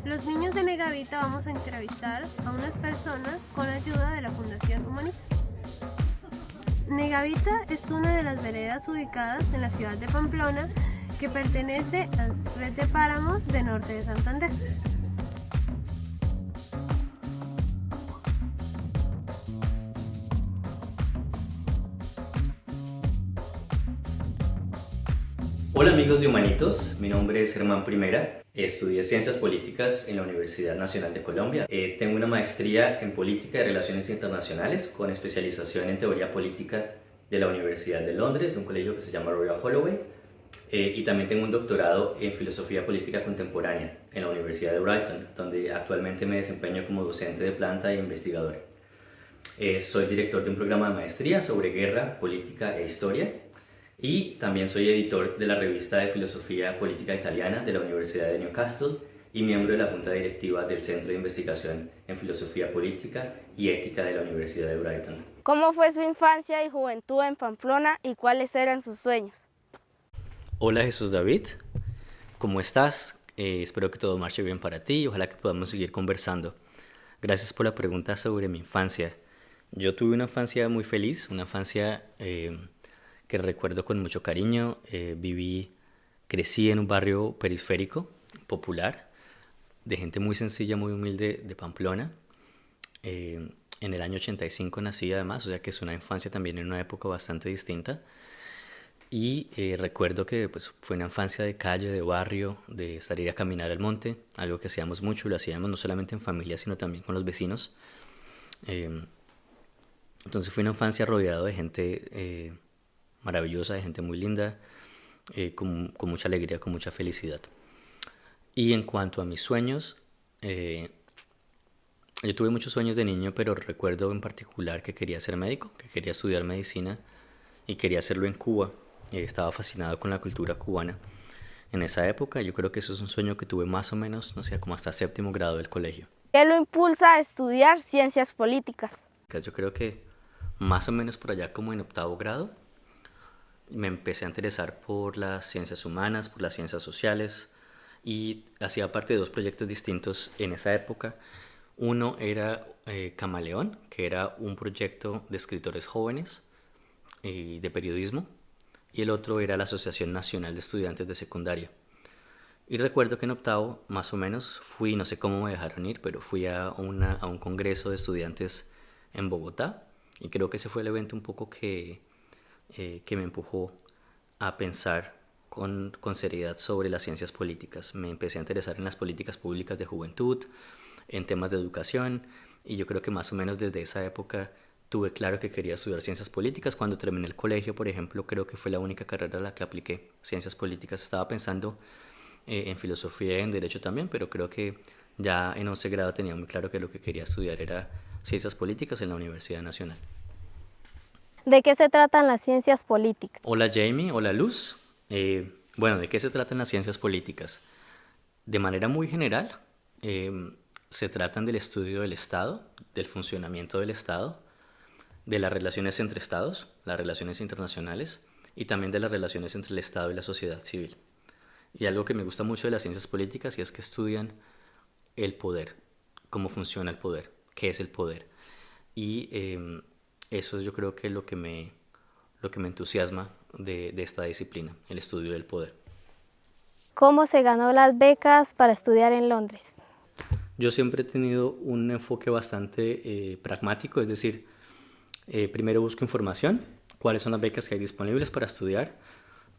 Los niños de Negavita vamos a entrevistar a unas personas con ayuda de la Fundación Humanitas. Negavita es una de las veredas ubicadas en la ciudad de Pamplona que pertenece a la red de páramos de norte de Santander. Hola amigos de Humanitos, mi nombre es Germán Primera, estudié Ciencias Políticas en la Universidad Nacional de Colombia. Tengo una maestría en Política y Relaciones Internacionales con especialización en Teoría Política de la Universidad de Londres, de un colegio que se llama Royal Holloway. Y también tengo un doctorado en Filosofía Política Contemporánea en la Universidad de Brighton, donde actualmente me desempeño como docente de planta e investigador. Soy director de un programa de maestría sobre guerra, política e historia. Y también soy editor de la revista de Filosofía Política Italiana de la Universidad de Newcastle y miembro de la junta directiva del Centro de Investigación en Filosofía Política y Ética de la Universidad de Brighton. ¿Cómo fue su infancia y juventud en Pamplona y cuáles eran sus sueños? Hola Jesús David, ¿cómo estás? Espero que todo marche bien para ti y ojalá que podamos seguir conversando. Gracias por la pregunta sobre mi infancia. Yo tuve una infancia muy feliz, una infancia que recuerdo con mucho cariño. Crecí en un barrio periférico, popular, de gente muy sencilla, muy humilde de Pamplona. En el año 85 nací además, o sea que es una infancia también en una época bastante distinta. Y recuerdo que pues, fue una infancia de calle, de barrio, de salir a caminar al monte, algo que hacíamos mucho, lo hacíamos no solamente en familia, sino también con los vecinos. Entonces fue una infancia rodeada de gente maravillosa, de gente muy linda, con mucha alegría, con mucha felicidad. Y en cuanto a mis sueños, yo tuve muchos sueños de niño, pero recuerdo en particular que quería ser médico, que quería estudiar medicina y quería hacerlo en Cuba. Estaba fascinado con la cultura cubana en esa época. Yo creo que eso es un sueño que tuve más o menos, no sé, como hasta séptimo grado del colegio. ¿Qué lo impulsa a estudiar ciencias políticas? Yo creo que más o menos por allá como en octavo grado me empecé a interesar por las ciencias humanas, por las ciencias sociales y hacía parte de dos proyectos distintos en esa época. Uno era Camaleón, que era un proyecto de escritores jóvenes de periodismo, y el otro era la Asociación Nacional de Estudiantes de Secundaria. Y recuerdo que en octavo, más o menos, fui, no sé cómo me dejaron ir, pero fui a un congreso de estudiantes en Bogotá, y creo que ese fue el evento un poco que me empujó a pensar con seriedad sobre las ciencias políticas. Me empecé a interesar en las políticas públicas de juventud, en temas de educación, y yo creo que más o menos desde esa época tuve claro que quería estudiar ciencias políticas. Cuando terminé el colegio, por ejemplo, creo que fue la única carrera a la que apliqué ciencias políticas. Estaba pensando en filosofía y en derecho también, pero creo que ya en 11 grado tenía muy claro que lo que quería estudiar era ciencias políticas en la Universidad Nacional. ¿De qué se tratan las ciencias políticas? Hola Jamie, hola Luz. Bueno, ¿de qué se tratan las ciencias políticas? De manera muy general, se tratan del estudio del Estado, del funcionamiento del Estado, de las relaciones entre Estados, las relaciones internacionales y también de las relaciones entre el Estado y la sociedad civil. Y algo que me gusta mucho de las ciencias políticas y es que estudian el poder, cómo funciona el poder, qué es el poder. Y eso yo creo que es lo que me entusiasma de esta disciplina, el estudio del poder. ¿Cómo se ganó las becas para estudiar en Londres? Yo siempre he tenido un enfoque bastante pragmático, es decir, primero busco información, cuáles son las becas que hay disponibles para estudiar.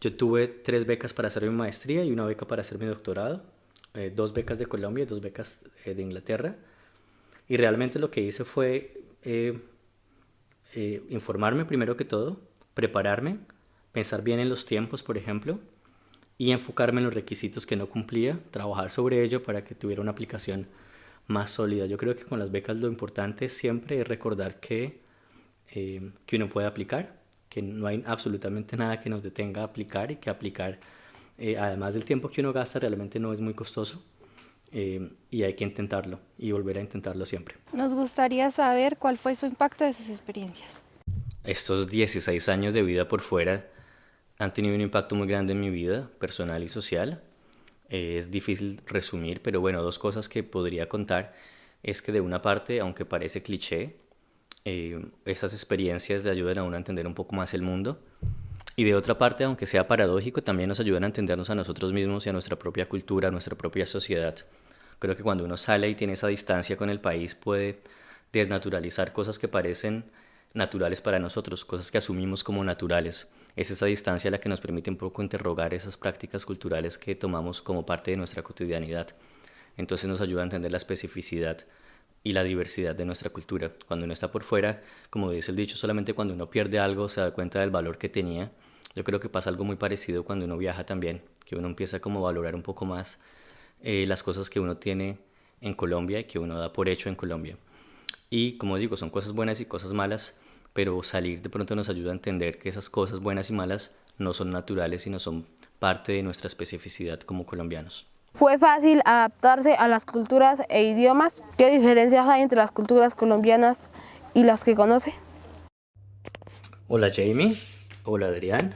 Yo tuve 3 becas para hacer mi maestría y una beca para hacer mi doctorado, 2 becas de Colombia y 2 becas de Inglaterra. Y realmente lo que hice fue informarme primero que todo, prepararme, pensar bien en los tiempos, por ejemplo, y enfocarme en los requisitos que no cumplía, trabajar sobre ello para que tuviera una aplicación más sólida. Yo creo que con las becas lo importante siempre es recordar que uno puede aplicar, que no hay absolutamente nada que nos detenga a aplicar y que aplicar, además del tiempo que uno gasta, realmente no es muy costoso. Y hay que intentarlo y volver a intentarlo siempre. Nos gustaría saber cuál fue su impacto de sus experiencias. Estos 16 años de vida por fuera han tenido un impacto muy grande en mi vida personal y social. Es difícil resumir, pero bueno, dos cosas que podría contar es que de una parte, aunque parece cliché, estas experiencias le ayudan a uno a entender un poco más el mundo. Y de otra parte, aunque sea paradójico, también nos ayudan a entendernos a nosotros mismos y a nuestra propia cultura, a nuestra propia sociedad. Creo que cuando uno sale y tiene esa distancia con el país puede desnaturalizar cosas que parecen naturales para nosotros, cosas que asumimos como naturales. Es esa distancia la que nos permite un poco interrogar esas prácticas culturales que tomamos como parte de nuestra cotidianidad. Entonces nos ayuda a entender la especificidad y la diversidad de nuestra cultura. Cuando uno está por fuera, como dice el dicho, solamente cuando uno pierde algo se da cuenta del valor que tenía. Yo creo que pasa algo muy parecido cuando uno viaja también, que uno empieza como a valorar un poco más las cosas que uno tiene en Colombia y que uno da por hecho en Colombia. Y como digo, son cosas buenas y cosas malas, pero salir de pronto nos ayuda a entender que esas cosas buenas y malas no son naturales, sino son parte de nuestra especificidad como colombianos. ¿Fue fácil adaptarse a las culturas e idiomas? ¿Qué diferencias hay entre las culturas colombianas y las que conoce? Hola Jamie, hola Adrián.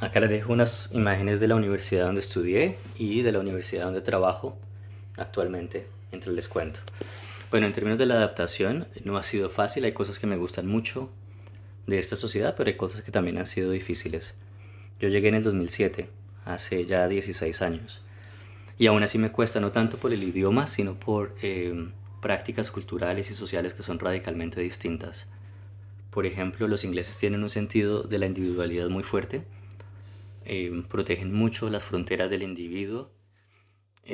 Acá les dejo unas imágenes de la universidad donde estudié y de la universidad donde trabajo actualmente, mientras les cuento. Bueno, en términos de la adaptación, no ha sido fácil, hay cosas que me gustan mucho de esta sociedad, pero hay cosas que también han sido difíciles. Yo llegué en el 2007, hace ya 16 años, y aún así me cuesta no tanto por el idioma, sino por prácticas culturales y sociales que son radicalmente distintas. Por ejemplo, los ingleses tienen un sentido de la individualidad muy fuerte, protegen mucho las fronteras del individuo,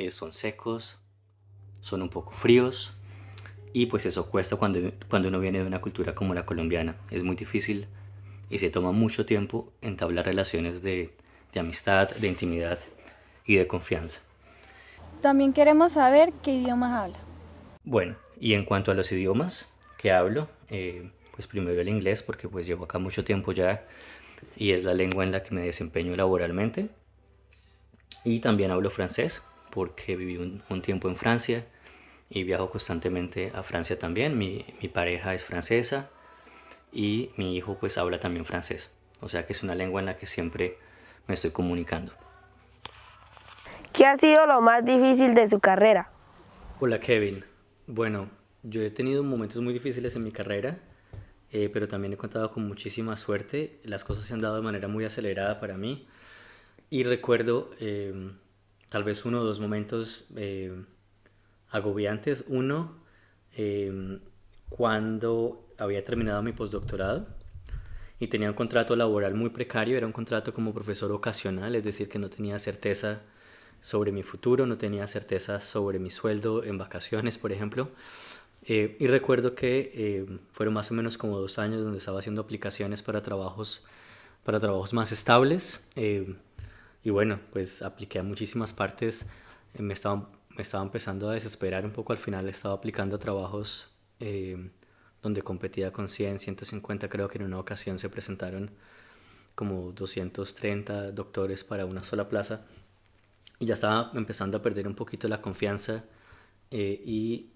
son secos, son un poco fríos y pues eso cuesta cuando uno viene de una cultura como la colombiana. Es muy difícil y se toma mucho tiempo entablar relaciones de amistad, de intimidad y de confianza. También queremos saber qué idiomas habla. Bueno, y en cuanto a los idiomas que hablo, pues primero el inglés porque pues llevo acá mucho tiempo ya y es la lengua en la que me desempeño laboralmente. Y también hablo francés porque viví un tiempo en Francia y viajo constantemente a Francia también. Mi pareja es francesa y mi hijo pues habla también francés. O sea que es una lengua en la que siempre me estoy comunicando. ¿Qué ha sido lo más difícil de su carrera? Hola Kevin. Bueno, yo he tenido momentos muy difíciles en mi carrera, pero también he contado con muchísima suerte. Las cosas se han dado de manera muy acelerada para mí. Y recuerdo tal vez uno o dos momentos agobiantes. Uno, cuando había terminado mi postdoctorado y tenía un contrato laboral muy precario, era un contrato como profesor ocasional, es decir, que no tenía certeza sobre mi futuro, no tenía certeza sobre mi sueldo en vacaciones, por ejemplo. Y recuerdo que fueron más o menos como 2 años donde estaba haciendo aplicaciones para trabajos más estables. Y bueno, pues apliqué a muchísimas partes. Me estaba empezando a desesperar un poco. Al final estaba aplicando a trabajos donde competía con 100, 150. Creo que en una ocasión se presentaron como 230 doctores para una sola plaza. Y ya estaba empezando a perder un poquito la confianza y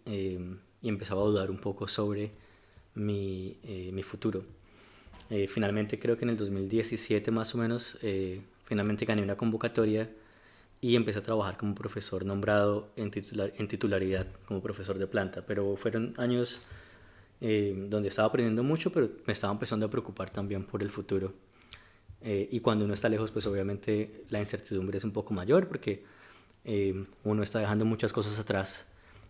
empezaba a dudar un poco sobre mi futuro. Finalmente creo que en el 2017 más o menos, finalmente gané una convocatoria y empecé a trabajar como profesor nombrado en titularidad, como profesor de planta. Pero fueron años donde estaba aprendiendo mucho, pero me estaba empezando a preocupar también por el futuro. Y cuando uno está lejos, pues obviamente la incertidumbre es un poco mayor porque uno está dejando muchas cosas atrás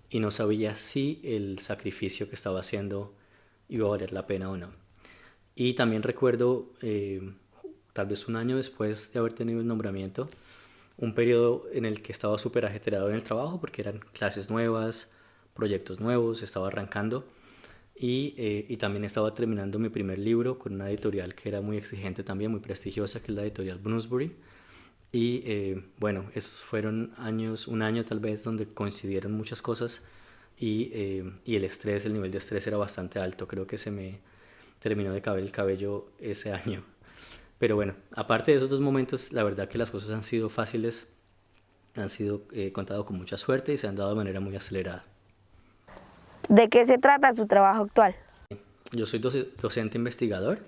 y no sabía si el sacrificio que estaba haciendo iba a valer la pena o no. Y también recuerdo, tal vez un año después de haber tenido el nombramiento, un periodo en el que estaba súper ajetreado en el trabajo porque eran clases nuevas, proyectos nuevos, estaba arrancando. Y también estaba terminando mi primer libro con una editorial que era muy exigente también, muy prestigiosa, que es la editorial Bloomsbury. Y bueno, esos fueron años, un año tal vez, donde coincidieron muchas cosas y el estrés, el nivel de estrés era bastante alto. Creo que se me terminó de caer el cabello ese año. Pero bueno, aparte de esos dos momentos, la verdad que las cosas han sido fáciles, han sido contado con mucha suerte y se han dado de manera muy acelerada. ¿De qué se trata su trabajo actual? Yo soy docente investigador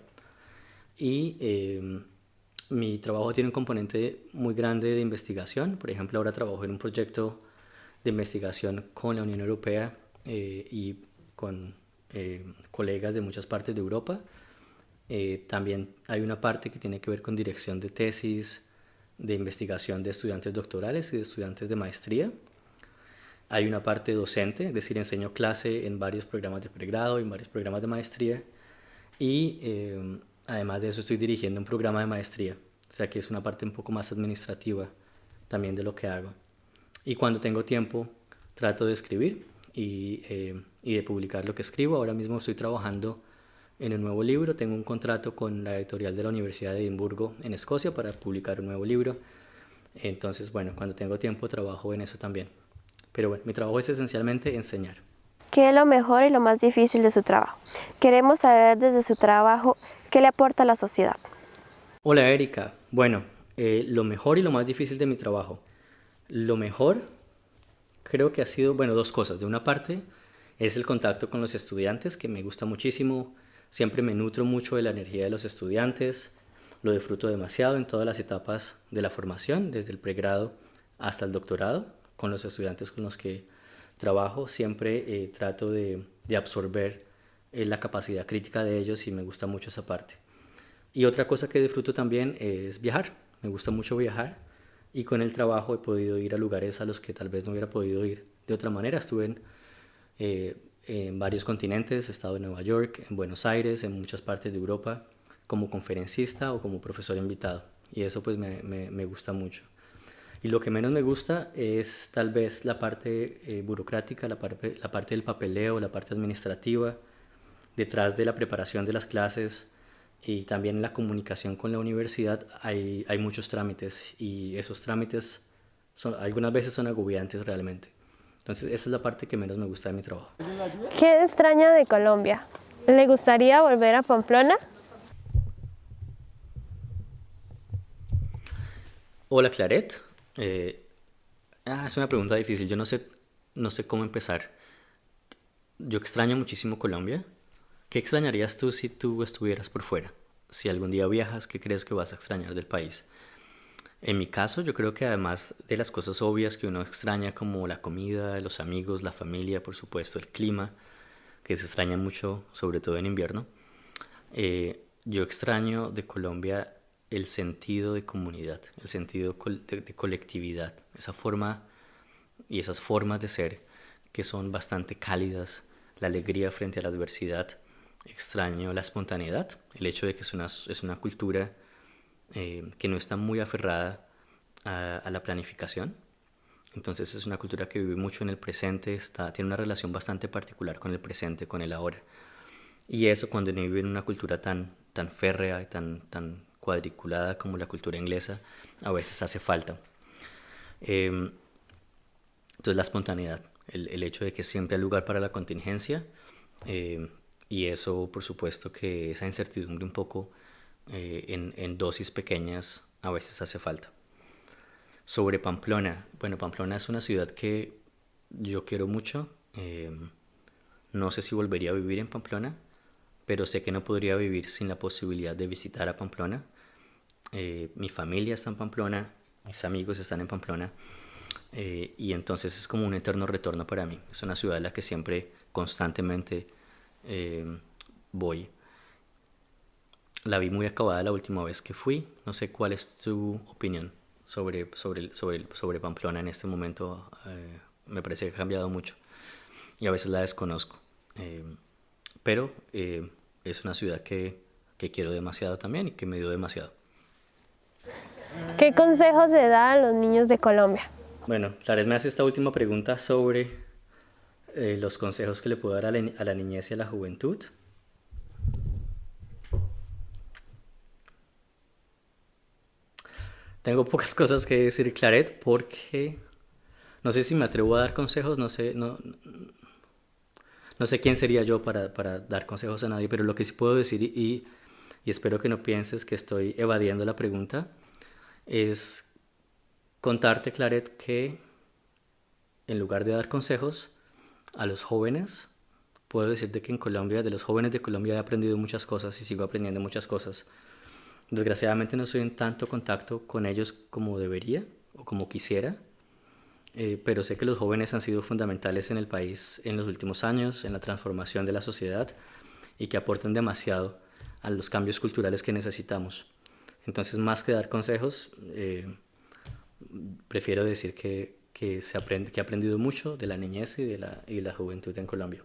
y Mi trabajo tiene un componente muy grande de investigación. Por ejemplo, ahora trabajo en un proyecto de investigación con la Unión Europea y con colegas de muchas partes de Europa. También hay una parte que tiene que ver con dirección de tesis, de investigación de estudiantes doctorales y de estudiantes de maestría. Hay una parte docente, es decir, enseño clase en varios programas de pregrado y en varios programas de maestría. Y además de eso estoy dirigiendo un programa de maestría, o sea que es una parte un poco más administrativa también de lo que hago. Y cuando tengo tiempo trato de escribir y de publicar lo que escribo. Ahora mismo estoy trabajando en un nuevo libro, tengo un contrato con la editorial de la Universidad de Edimburgo en Escocia para publicar un nuevo libro. Entonces, bueno, cuando tengo tiempo trabajo en eso también. Pero bueno, mi trabajo es esencialmente enseñar. ¿Qué es lo mejor y lo más difícil de su trabajo? Queremos saber desde su trabajo qué le aporta a la sociedad. Hola Erika, bueno, lo mejor y lo más difícil de mi trabajo. Lo mejor creo que ha sido, bueno, dos cosas. De una parte es el contacto con los estudiantes, que me gusta muchísimo. Siempre me nutro mucho de la energía de los estudiantes. Lo disfruto demasiado en todas las etapas de la formación, desde el pregrado hasta el doctorado, con los estudiantes con los que trabajo. Siempre trato de absorber la capacidad crítica de ellos y me gusta mucho esa parte. Y otra cosa que disfruto también es viajar. Me gusta mucho viajar y con el trabajo he podido ir a lugares a los que tal vez no hubiera podido ir de otra manera. Estuve en varios continentes, he estado en Nueva York, en Buenos Aires, en muchas partes de Europa, como conferencista o como profesor invitado. Y eso pues me gusta mucho. Y lo que menos me gusta es tal vez la parte burocrática, la parte del papeleo, la parte administrativa, detrás de la preparación de las clases y también la comunicación con la universidad hay muchos trámites y esos trámites algunas veces son agobiantes realmente. Entonces esa es la parte que menos me gusta de mi trabajo. ¿Qué extraña de Colombia? ¿Le gustaría volver a Pamplona? Hola Claret. Es una pregunta difícil. Yo no sé cómo empezar. Yo extraño muchísimo Colombia. ¿Qué extrañarías tú si tú estuvieras por fuera? Si algún día viajas, ¿qué crees que vas a extrañar del país? En mi caso, yo creo que además de las cosas obvias que uno extraña, como la comida, los amigos, la familia, por supuesto, el clima, que se extraña mucho, sobre todo en invierno, yo extraño de Colombia el sentido de comunidad, el sentido de colectividad, esa forma y esas formas de ser que son bastante cálidas, la alegría frente a la adversidad. Extraño la espontaneidad, el hecho de que es una cultura que no está muy aferrada a la planificación. Entonces es una cultura que vive mucho en el presente, tiene una relación bastante particular con el presente, con el ahora. Y eso cuando uno vive en una cultura tan férrea y tan cuadriculada como la cultura inglesa, a veces hace falta. Entonces la espontaneidad, el hecho de que siempre hay lugar para la contingencia, y eso por supuesto que esa incertidumbre un poco en dosis pequeñas a veces hace falta. Sobre Pamplona, bueno, Pamplona es una ciudad que yo quiero mucho. No sé si volvería a vivir en Pamplona, pero sé que no podría vivir sin la posibilidad de visitar a Pamplona. Mi familia está en Pamplona, mis amigos están en Pamplona, y entonces es como un eterno retorno para mí. Es una ciudad a la que siempre constantemente voy. La vi muy acabada la última vez que fui. No sé cuál es tu opinión sobre Pamplona en este momento. Me parece que ha cambiado mucho y a veces la desconozco. Pero es una ciudad que quiero demasiado también y que me dio demasiado. ¿Qué consejos le da a los niños de Colombia? Bueno, Claret me hace esta última pregunta sobre los consejos que le puedo dar a la niñez y a la juventud. Tengo pocas cosas que decir, Claret, porque no sé si me atrevo a dar consejos, no sé quién sería yo para dar consejos a nadie, pero lo que sí puedo decir, y espero que no pienses que estoy evadiendo la pregunta, es contarte, Claret, que en lugar de dar consejos a los jóvenes, puedo decirte que en Colombia, de los jóvenes de Colombia, he aprendido muchas cosas y sigo aprendiendo muchas cosas. Desgraciadamente no estoy en tanto contacto con ellos como debería o como quisiera, pero sé que los jóvenes han sido fundamentales en el país en los últimos años, en la transformación de la sociedad y que aportan demasiado a los cambios culturales que necesitamos. Entonces, más que dar consejos, prefiero decir que he aprendido mucho de la niñez y de la juventud en Colombia.